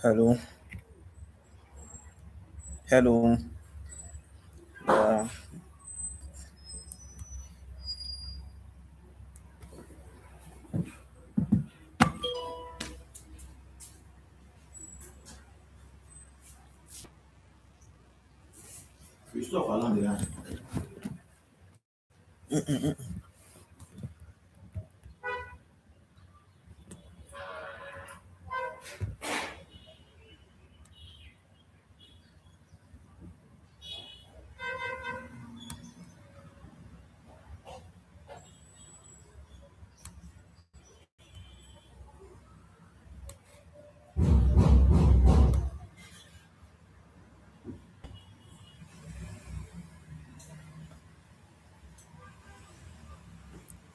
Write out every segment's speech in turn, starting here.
Hello, hello. Yeah,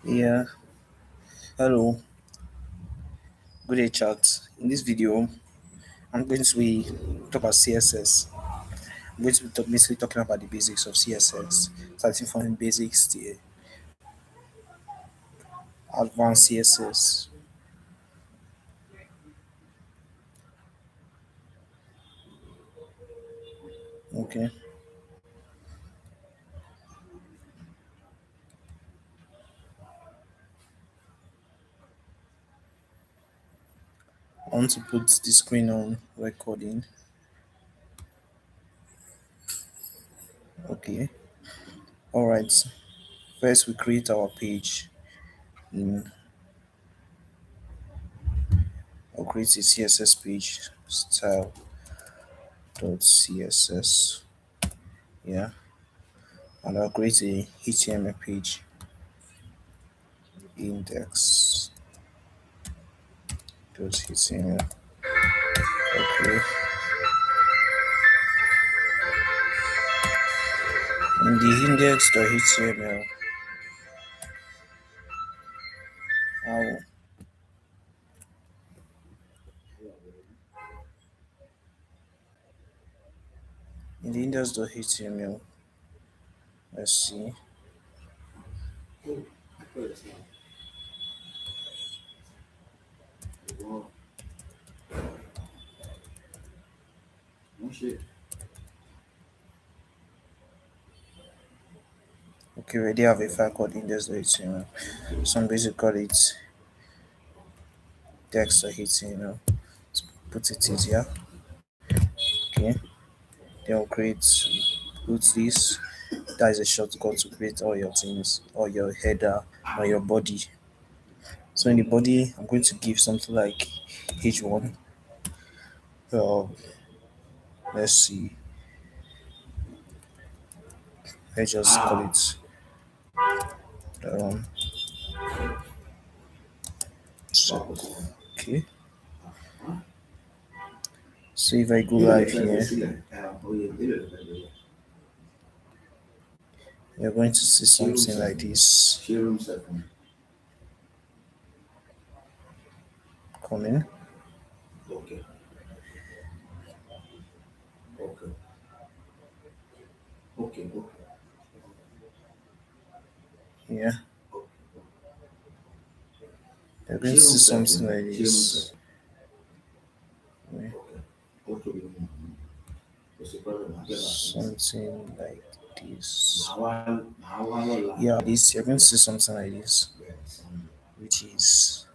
yeah. Hello, good day, chat. In this video, I'm going to be talk about CSS. I'm going to be basically talking about the basics of CSS, starting from the basics to advanced CSS. Okay, I want to put the screen on recording. Okay, all right. First, we create our page in. I'll create a CSS page style.css. Yeah, and I'll create a HTML page index.html. Okay, in the index.html, I'll, in the index.html, let's see. Okay, we already have a file called index.html. So I'm going to call it text.html. Put it here. Okay, then we'll create put this. That is a shortcut to create all your things, or your header, or your body. So in the body, I'm going to give something like h1. Well, let's see. Let's just call it um, so, okay. So if I go live here, you're going to see something like this coming. Yeah, you're going to see something like this. Wait, something like this. Yeah, this you're going to see something like this, which is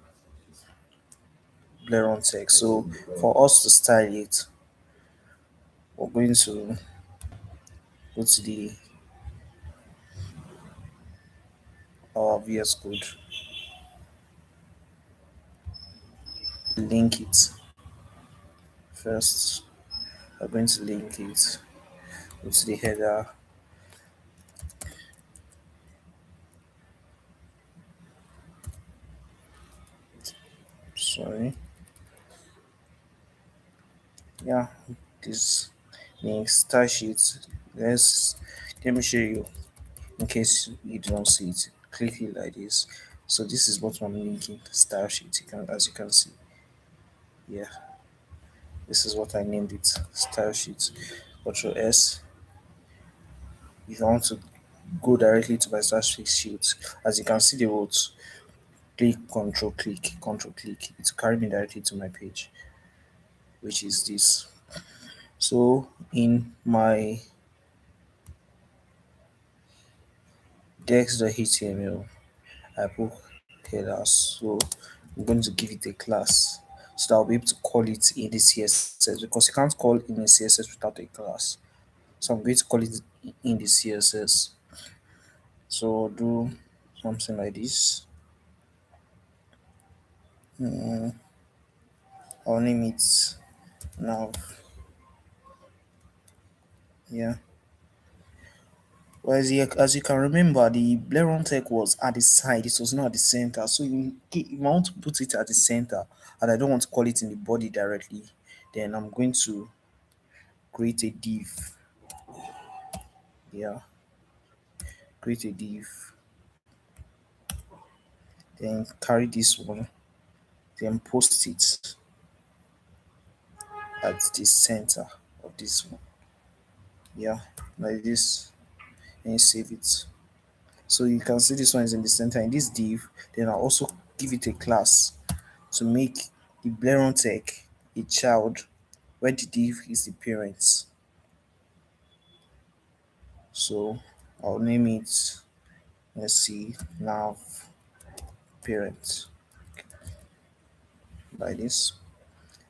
blur on text. So for us to style it, we're going to go to the our VS Code, link it first. We're going to link it, go to the header. Sorry, yeah, this link style sheet. Let's let me show you in case you don't see it. Click it like this. So this is what I'm linking, style sheet. You can, as you can see, yeah, this is what I named it, style sheet. Control S. If I want to go directly to my style sheet, as you can see the words, click, control click, it will carry me directly to my page. which is this. So in my dex.html, I put headers. So I'm going to give it a class so that I'll be able to call it in the CSS, because you can't call in a CSS without a class. So I'm going to call it in the CSS. So I'll do something like this. Mm, I'll name it now. Yeah. Well, as you can remember, the Blairon tech was at the side, it was not at the center. So if I want to put it at the center and I don't want to call it in the body directly, then I'm going to create a div. Yeah, create a div. Then carry this one, then post it at the center of this one. Yeah, like this, and save it. So you can see this one is in the center in this div. Then I'll also give it a class to make the Blairon tech a child where the div is the parent. So I'll name it, let's see, nav parent, like this.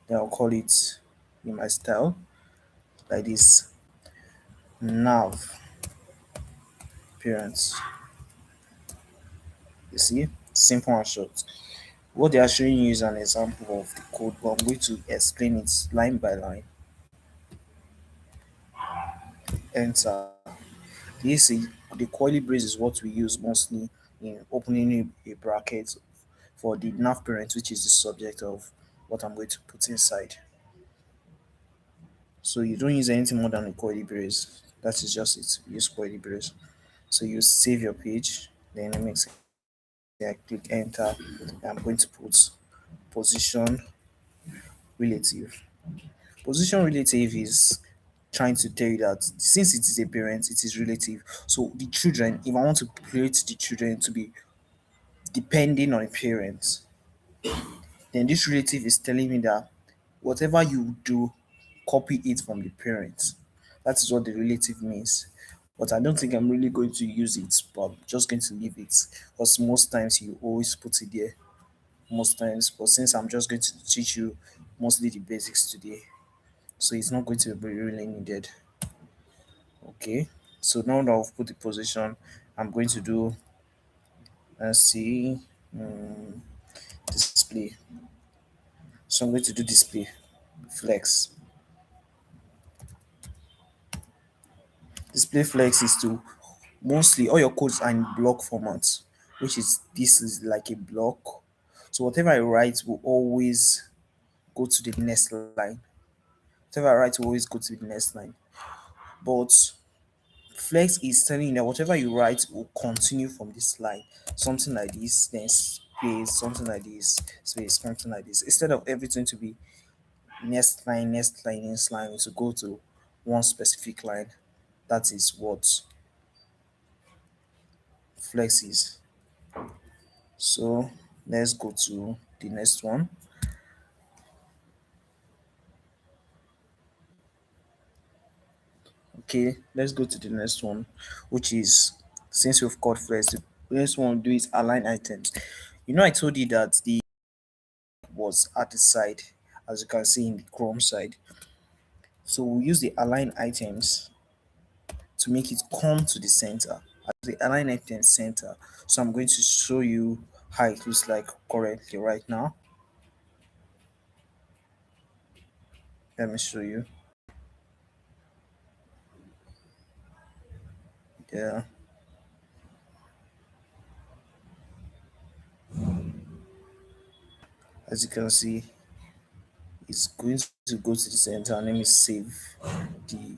Then I'll call it in my style like this, nav parents. You see, simple and short. What they are showing you is an example of the code, but I'm going to explain it line by line. Enter. This is the curly brace is what we use mostly in opening a bracket for the nav parent, which is the subject of what I'm going to put inside. So you don't use anything more than a curly brace. That is just it. You use curly brace. So you save your page, then let me say I click enter. I'm going to put position relative. Position relative is trying to tell you that since it is a parent, it is relative. So the children, if I want to create the children to be depending on a parent, then this relative is telling me that whatever you do, copy it from the parent. That is what the relative means. But I don't think I'm really going to use it, but I'm just going to leave it because most times you always put it there. Most times, but since I'm just going to teach you mostly the basics today, so it's not going to be really needed. Okay, so now that I've put the position, I'm going to do, let's see, um, display. So I'm going to do display flex. Display flex is to mostly all your codes are in block format, which is this is like a block. So whatever I write will always go to the next line. Whatever I write will always go to the next line. But flex is telling you that whatever you write will continue from this line. Something like this, then space, something like this, space, something like this. Instead of everything to be next line, next line, next line, to go to one specific line. That is what flex is. So let's go to the next one. Okay, let's go to the next one, which is, since we've got flex, the next one we'll do is align items. I told you that the was at the side, as you can see in the Chrome side. So we'll use the align items to make it come to the center. As the align item center. So I'm going to show you how it looks like currently right now. Let me show you. Yeah, as you can see, it's going to go to the center. Let me save the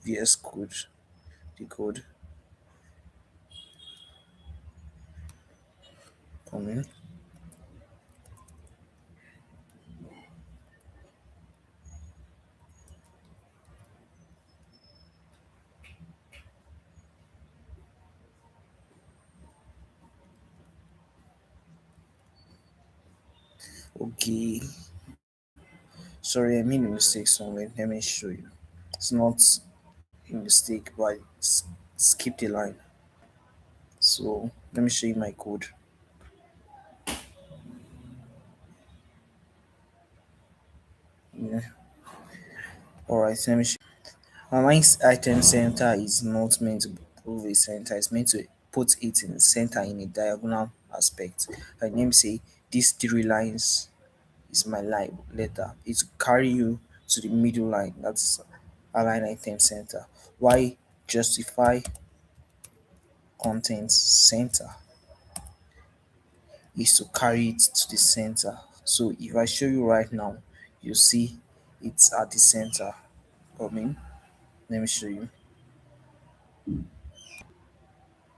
VS code, the code coming. Okay, Sorry, I made a mistake somewhere. Let me show you. It's not a mistake, but I skipped a line. So let me show you my code. Yeah. All right. Let me show. Align item center is not meant to prove a center. It's meant to put it in center in a diagonal aspect. Like let me say these three lines is my line letter. It will carry you to the middle line. That's align item center. Why justify content center is to carry it to the center. So if I show you right now, you see it's at the center. Come in. Let me show you.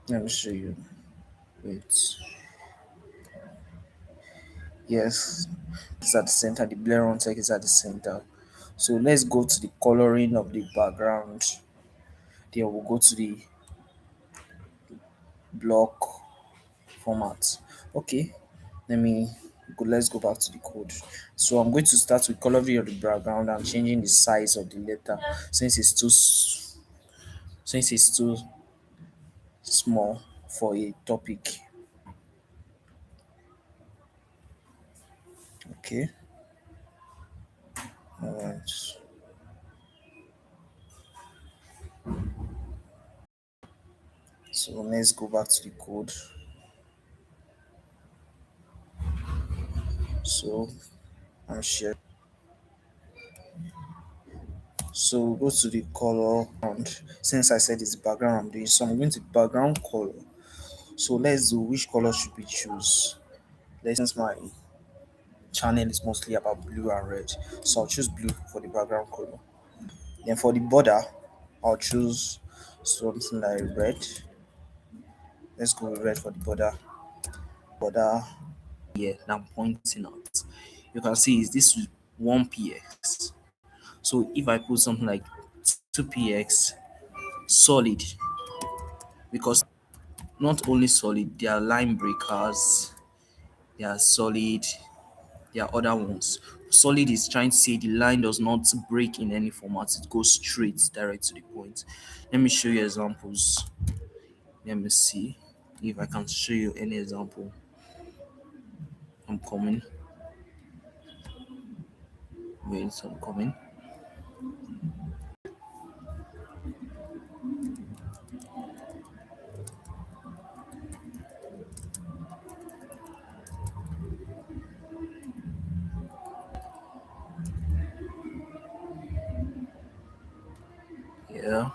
Let me show you. Wait. Yes, it's at the center. The blur on text is at the center. So let's go to the coloring of the background. Then we'll go to the block format. Okay, let me go. Let's go back to the code. So I'm going to start with coloring of the background. I'm changing the size of the letter since it's too small for a topic. Okay, all right. So let's go back to the code. So I'm sure. So we'll go to the color and since I said it's the background I'm doing, so I'm going to background color. So let's do which color should we choose? Let's since my channel is mostly about blue and red. So I'll choose blue for the background color. Then for the border, I'll choose something like red. Let's go with red for the border here that I'm pointing out. You can see is this is 1px. So if I put something like 2px solid, because not only solid, they are line breakers, they are solid, there are other ones. Solid is trying to say the line does not break in any format, it goes straight, direct to the point. Let me show you examples. Let me see if I can show you any example. I'm coming. Wait, I'm coming. Yeah,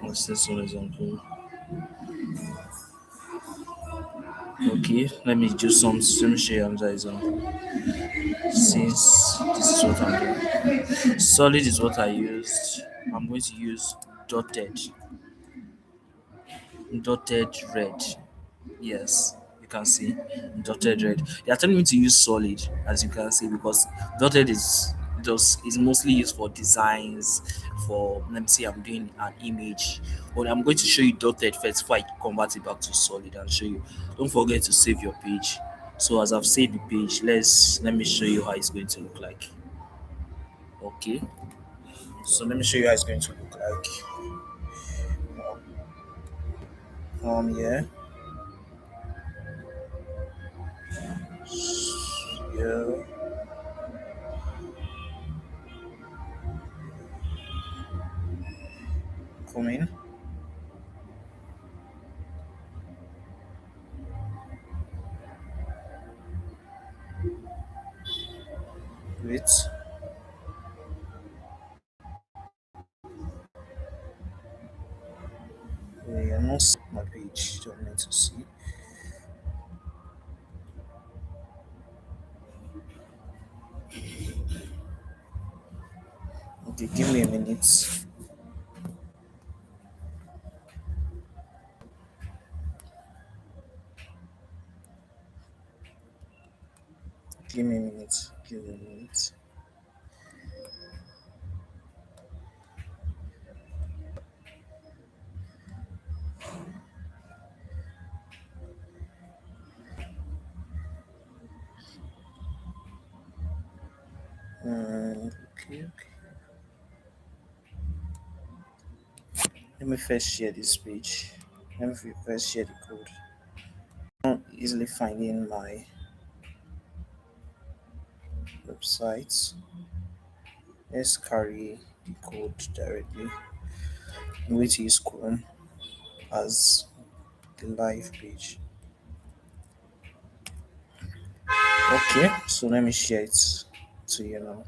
let's see some example. Okay, let me do some. Let me show you another example. Since this is what I'm doing, solid is what I used. I'm going to use dotted, dotted red. Yes, you can see dotted red. They are telling me to use solid, as you can see, because dotted is mostly used for designs. For let me see, I'm doing an image, but I'm going to show you dotted first before I convert it back to solid and show you. Don't forget to save your page. So as I've saved the page, let me show you how it's going to look like. Okay, so let me show you how it's going to look like. Yeah, yeah, come in. Wait. I'm not seeing my page. Don't need to see. Okay, give me a minute. Give me a minute. Give me a minute. Okay, okay. Let me first share this page. Let me first share the code. Not easily finding my website. Let's carry the code directly. I'm going to use Chrome as the live page. Okay, so let me share it to you now.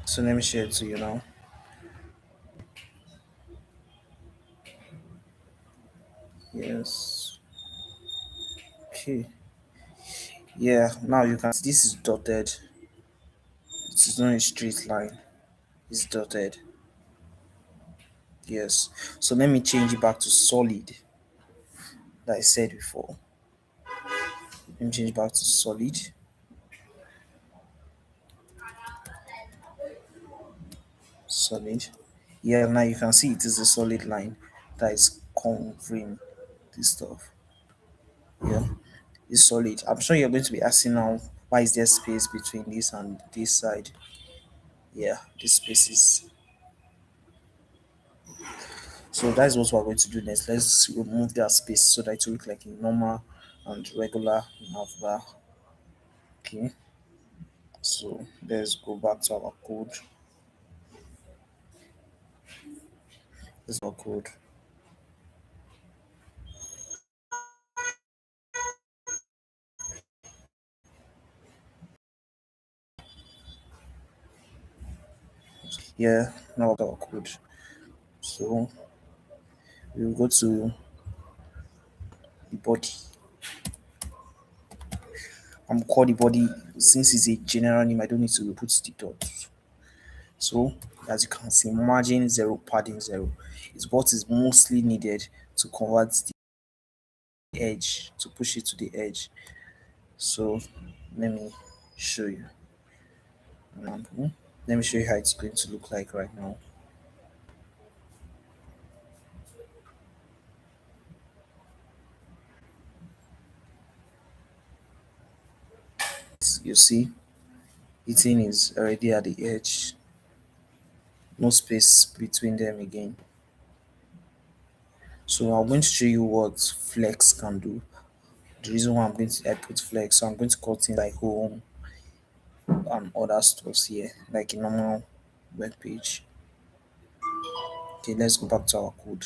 So let me share it to you now. Yes. Okay. Yeah, now you can see this is dotted. It is not a straight line. It's dotted. Yes. So let me change it back to solid that I said before. Let me change back to solid. Solid. Yeah, now you can see it is a solid line that is covering this stuff. Yeah, it's solid. I'm sure you're going to be asking now, why is there space between this and this side? Yeah, this space is. So that's what we're going to do next. Let's remove that space so that it will look like a normal and regular navbar. Okay, so let's go back to our code. This is our code. Yeah, now our code. So we'll go to the body. I'm call the body since it's a general name. I don't need to put the dot. So as you can see, margin zero, padding zero is what is mostly needed to convert the edge, to push it to the edge. So let me show you an example. Let me show you how it's going to look like right now. You see, the thing is already at the edge, no space between them again. So I'm going to show you what flex can do. The reason why I put flex, so I'm going to call things like home and other stuffs here, like a normal web page. Okay, let's go back to our code.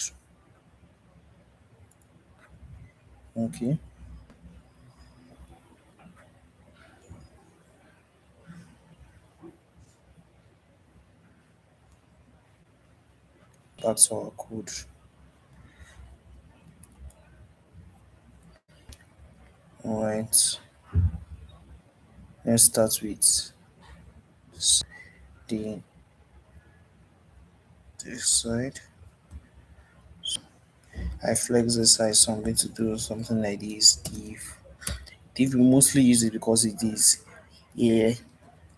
Okay, back to our code. All right, let's start with the this side. I flex the size, so I'm going to do something like this. Div we mostly use it because it is, yeah,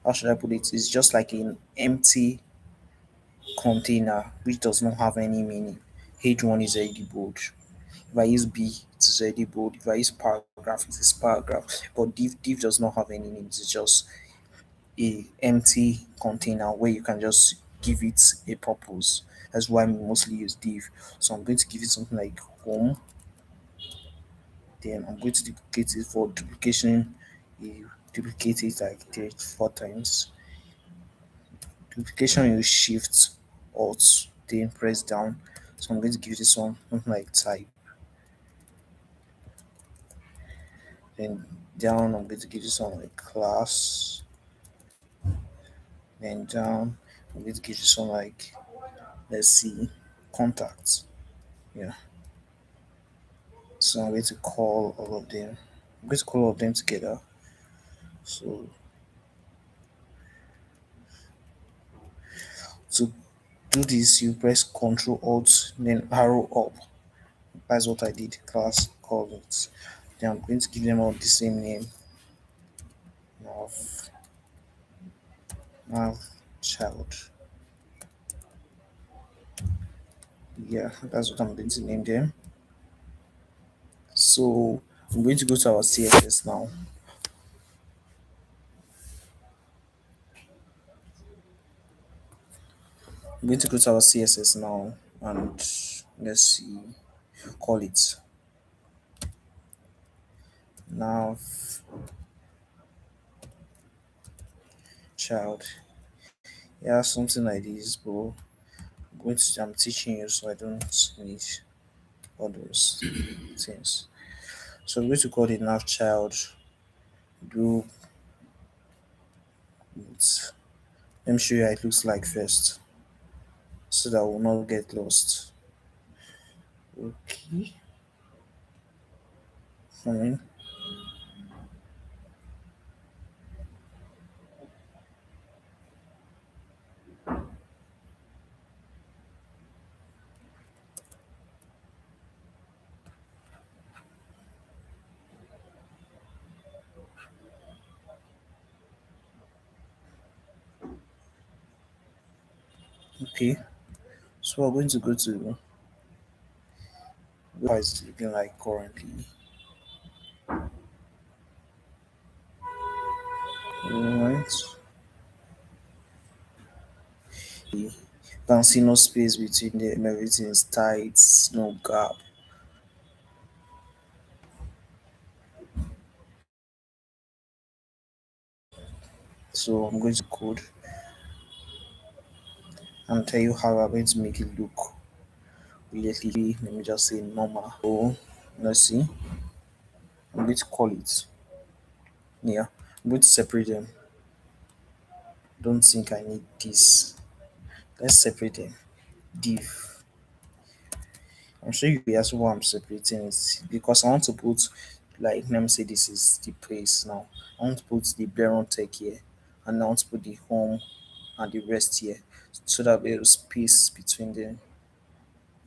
how should I put it? It's just like an empty container which does not have any meaning. H1 is already bold. If I use B, it is already bold. If I use paragraph, it is paragraph. But div does not have any names. It's just a empty container where you can just give it a purpose. That's why we mostly use div. So I'm going to give it something like home. Then I'm going to duplicate it for duplication. You duplicate it like 4 times. Duplication you shift alt then press down. So I'm going to give this one something like type. Then down I'm going to give this one like class. Then down I'm going to give this one like, let's see, contacts. Yeah. So I'm going to call all of them. I'm going to call all of them together. So to do this, you press Control Alt, then arrow up. That's what I did. Class call it. Then I'm going to give them all the same name. Nav, nav child. Yeah, that's what I'm going to name them. So I'm going to go to our CSS now. I'm going to go to our CSS now and let's see, call it now child. Yeah, something like this, but I'm teaching you so I don't need all those things. So I'm going to call it nav child do it. Let me show you how it looks like first so that we'll not get lost. Okay. Fine. Okay. So we're going to go to what it's looking like currently. Alright. You can see no space between them, everything is tight, no gap. So I'm going to code and tell you how I'm going to make it look immediately. Let me just say normal. So let's see. I'm going to call it. Yeah. I'm going to separate them. Don't think I need this. Let's separate them. Div. I'm sure you'll be asking why I'm separating it because I want to put, like, let me say this is the place now. I want to put the Baron tech here and I want to put the home and the rest here so that there's space between them.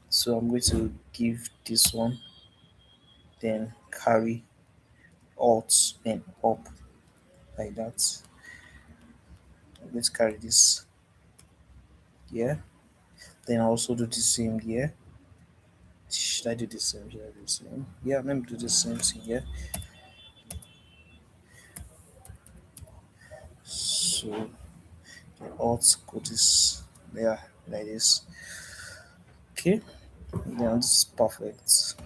So I'm going to give this one, then carry alt, then up like that. I'm going to carry this here. Then I also do the same here. Should I do the same? Should I do the same? Yeah, let me do the same thing here. So the alt go this there like this. Okay, then this is perfect.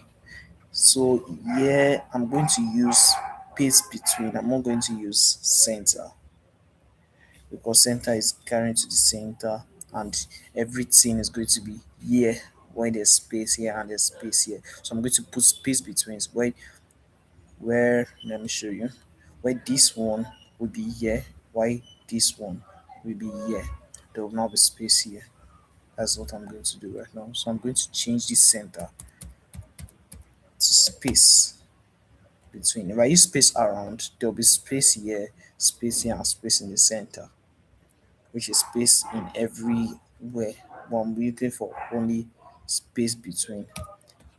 So yeah, I'm going to use space between. I'm not going to use center because center is carrying to the center and everything is going to be here when there's space here and there's space here. So I'm going to put space between where let me show you where this one will be here, why this one will be here. There will now be space here. That's what I'm going to do right now. So I'm going to change this center to space between. If I use space around, there'll be space here, and space in the center, which is space in everywhere. But I'm looking for only space between.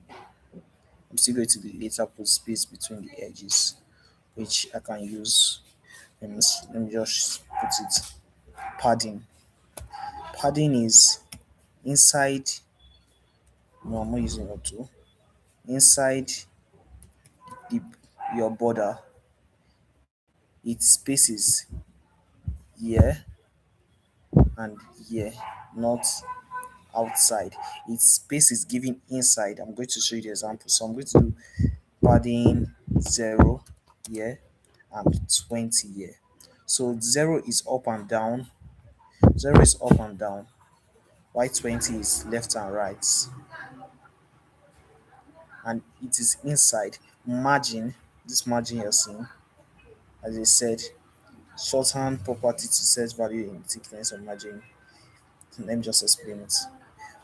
I'm still going to later put space between the edges, which I can use. Let me just put it. Padding. Padding is inside. No, I'm not using auto. Inside the your border, it spaces here and here, not outside. Its space is given inside. I'm going to show you the example. So I'm going to do padding 0 here and 20 here. So 0 is up and down, 0 is up and down, while 20 is left and right, and it is inside. Margin, this margin you're seeing, as I said, shorthand property to set value in thickness of margin. Let me just explain it.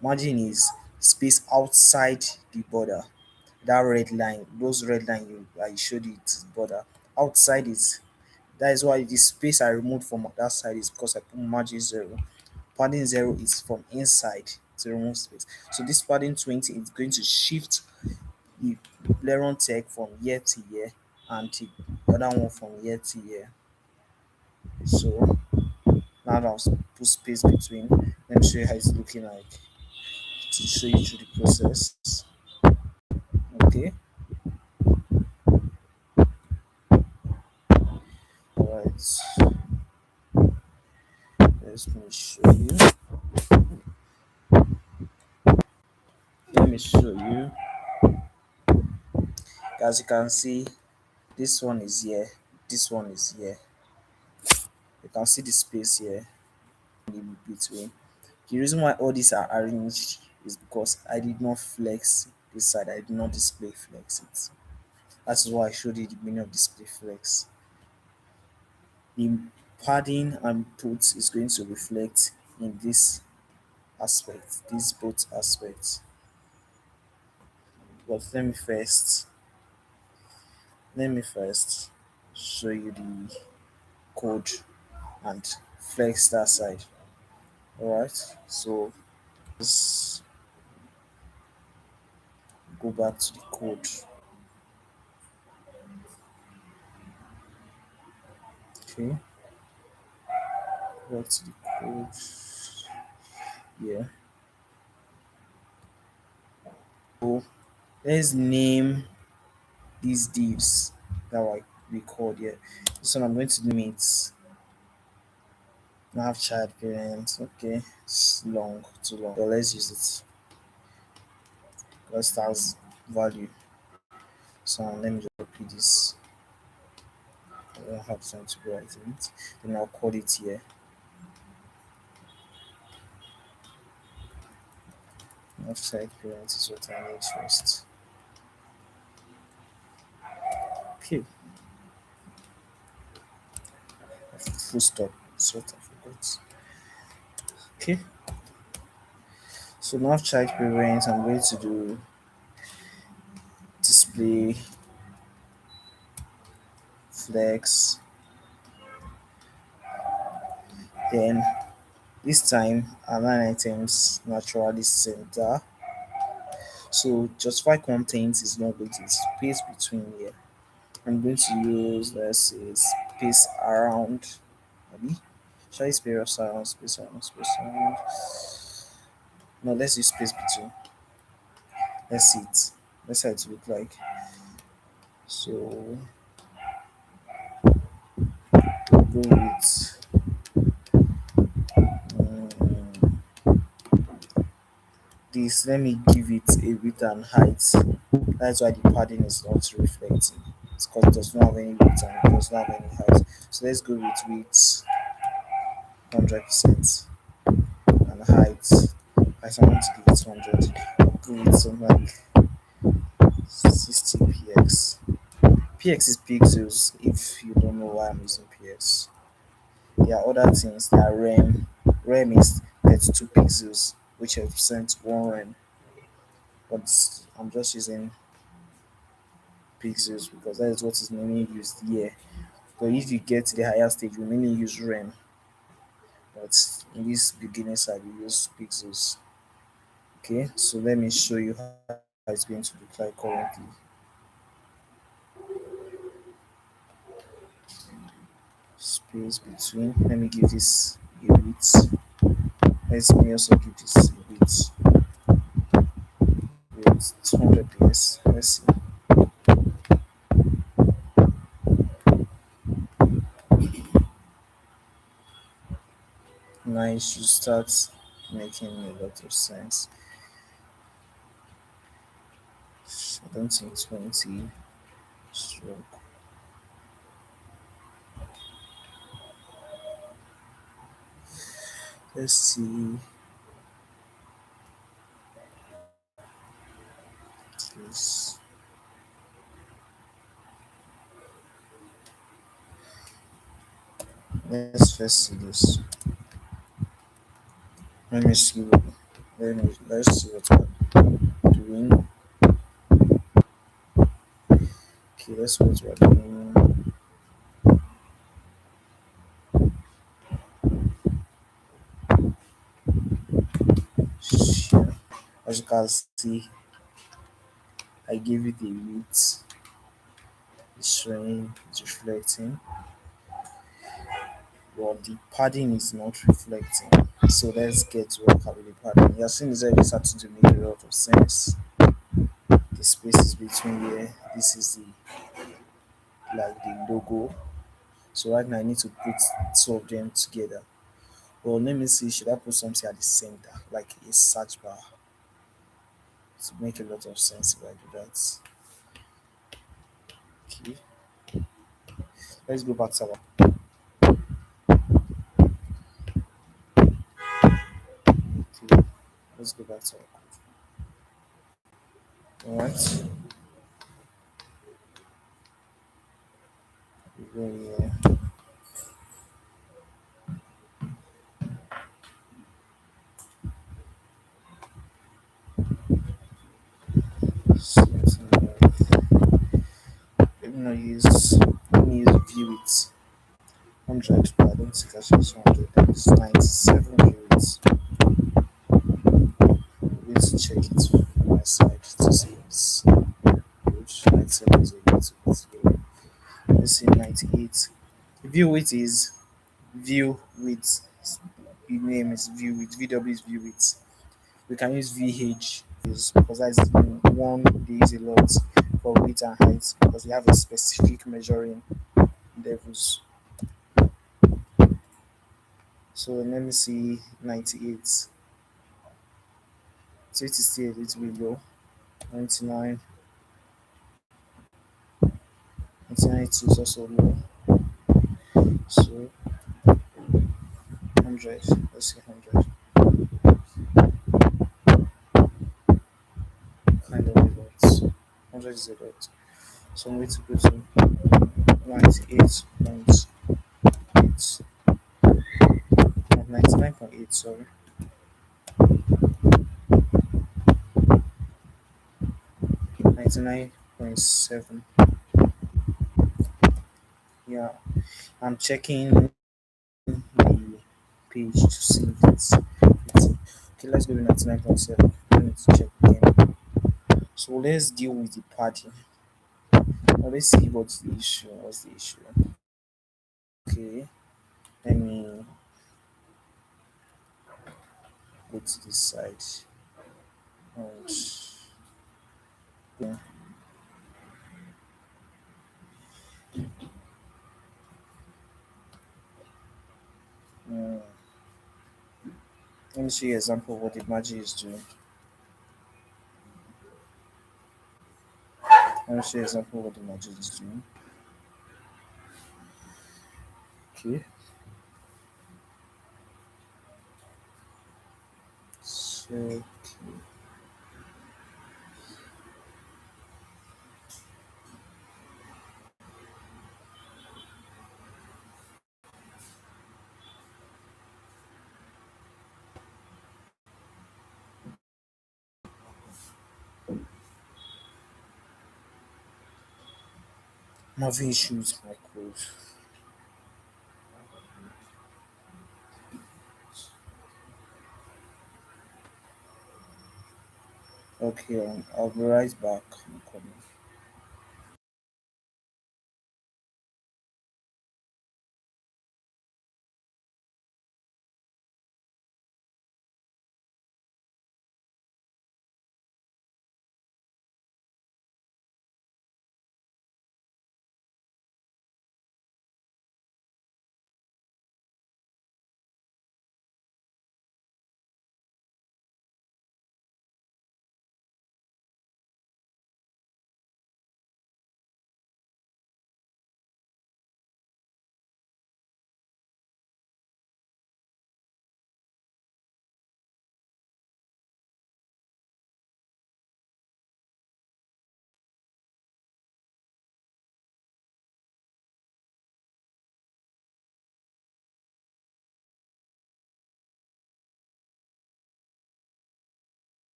Margin is space outside the border. That red line, those red line you I showed you, it is border. Outside is that is why the space I removed from that side is because I put margin 0. Padding 0 is from inside to remove space. So this padding 20 is going to shift the Leron tech from here to here and the other one from here to here. So now that I'll put space between, let me show you how it's looking like to show you through the process. Okay, Right. Let me show you. Let me show you. As you can see, this one is here. This one is here. You can see the space here in between. The reason why all these are arranged is because I did not flex this side. I did not display flex it. That's why I showed you the meaning of display flex. The padding and put is going to reflect in this aspect, these both aspects. But let me first show you the code and flex that side. Alright, so let's go back to the code. Okay, back to the code. Yeah. So let's name these divs that I record here. So I'm going to name it now child parents. Okay, it's long, too long. But let's use it. Let's start value. So let me just copy this. I don't have time to write it. Then I'll call it here. Outside parents is what I need first. Okay, full stop. That's what I forgot. Okay, so now child parents, I'm going to do display flex. Then this time align items naturally center. So justify content is not going to be space between here. I'm going to use, let's say, space around. Maybe should I space around, space around, space around? No, let's use space between. Let's see it. Let's see how it look like. So go with um, this. Let me give it a width and height. That's why the padding is not reflecting. It's because it does not have any width and it does not have any height. So let's go with width 100% and height. I want to give it 100. Go with something like 60 px. Px is pixels if you don't know why I'm using px. There are other things. There are rem. Rem is 32 pixels, which represents one rem. But I'm just using pixels because that is what is mainly used here. But if you get to the higher stage, you mainly use rem. But in this beginning side, we use pixels. Okay, so let me show you how it's going to look like currently. Space between. Let me give this a width. Let me also give this a width 200 ps. Let's see. Now it should start making a lot of sense. I don't think 20 stroke. Let's see this. Let's first see this. Let me see. Let's see what we're doing. Okay, that's what we're doing. Sure. As you can see, I gave it a width. It's showing, it's reflecting. But the padding is not reflecting. So let's get to work out with the padding. You're seeing it's already starting to make a lot of sense. The spaces between here. This is the like the logo. So right now I need to put two of them together. Well, let me see. Should I put something at the center, like a search bar, to make a lot of sense if I do that? Okay, let's go back to our. Okay, let's go back to our code. All right, we go here. Something like- let me use view it 100, but I don't think I should use 100. It's 97 view it. We need to check it from my side to see if it's good. 97 is a little bit low. Let's see 98. View width is view width. The name is view width. VW is view width. We can use VH is because that's one they use a lot for width and height because we have a specific measuring levels. So let me see 98. So it is still a little bit low. 99. 99 is also low. So 100. Let's see 100. Kind of a lot. 100 is a lot. So I'm going to go to 98.8. 99.8, sorry. 99.7. Yeah, I'm checking the page to see if it's okay. Let's go to 99.7. I need to check again. So let's deal with the padding. Now let's see what's the issue. What's the issue? Okay, let me go to this side and yeah, mm, let me see an example of what the magic is doing. Let me see an example of what the magic is doing. Okay, so I'm having issues with my code. Okay, I'll be right back. I'm coming.